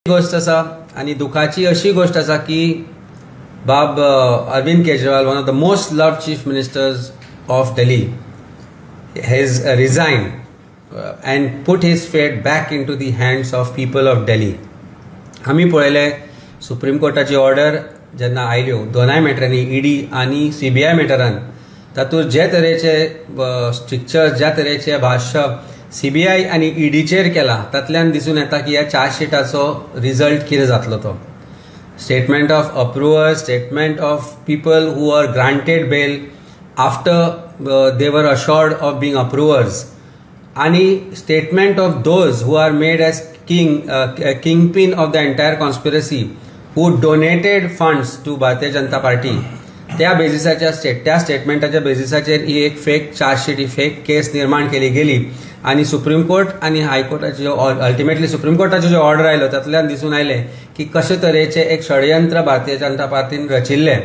गोष्ट आसा आणि दुखाची अशी गोष्ट आसा की बाब Arvind Kejriwal, one of the most loved chief ministers of Delhi, has resigned and put his fate back into the hands of people of Delhi. आम्ही पळयले सुप्रीम कोर्टाची ऑर्डर जेन्ना आयल्यो दोनाय मॅटरांनी, ईडी आणि सीबीआय मॅटरान, तातूंत जे तरेचे स्ट्रिक्चर्स, ज्या तरेचे भाष्य सीबीआय आणि ईडीचेर केला, तातल्यान दिसून येता की ह्या चार्जशीटाचो रिजल्ट कितें जातलो तो. Statement of approver, statement of people who are granted bail after they were assured of being approvers, आणि statement of those who are made as kingpin of the entire conspiracy, who donated funds to Bharatiya Janata Party. त्या बेसिसाच्या त्या स्टेटमेंटाच्या बेसिसाचेर ही एक fake chargesheet, ही fake केस निर्माण केली गेली आणि supreme court आणि हायकोर्टाचे ultimately supreme कोर्टाचे जो ऑर्डर आयलो तातूंतल्यान दिसून आयले की कशे तरेचे एक षडयंत्र भारतीय जनता पार्टीन रचिल्ले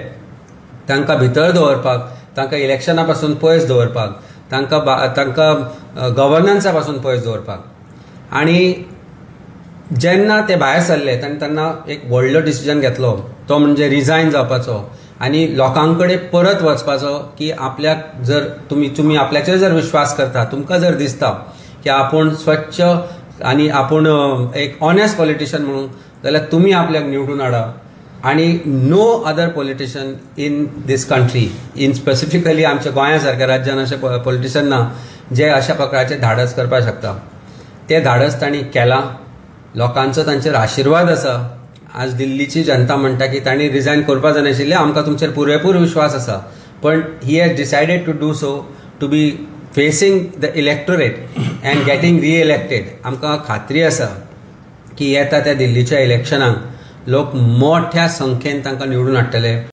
तांकां भितर दवरपाक, तांकां इलेक्शना पासून पयस दवरपाक, तांकां गव्हर्नन्सा पासून पयस दवरपाक. आणि जेन्ना ते भायर सरले तेन्ना एक व्हडलो डिसिजन घेतलो, तो म्हणजे रिजायन जावपाचो आणि लोकांकडे परत वचपाचो की आपल्याक जर तुम्ही आपल्याचेर जर विश्वास करता, तुमकां जर दिसता की आपूण स्वच्छ आणि आपूण एक ऑनेस्ट पॉलिटिशियन म्हणून, जाल्यार तुमी आपल्याक निवडून हाडा. आणि no other politician in this country, in specifically आमच्या गोंया राज्यान असे पॉलिटिशियन ना जे अशा प्रकारचे धाडस करपाक शकता. ते धाडस तांणी केला. लोकांचो तांचेर आशिर्वाद आसा. आज दिल्लीची जनता म्हणटा की तांणी रिजायन करपा जाय नाशिल्लें, आमकां तुमचेर पुरेपूर विश्वास आसा, पण he has decided to do so, to be facing the electorate and getting re-elected. आमकां खात्री आसा की येता त्या दिल्लीच्या इलेक्शनाक लोक मोठ्या संख्येन तांकां निवडून हाडटले.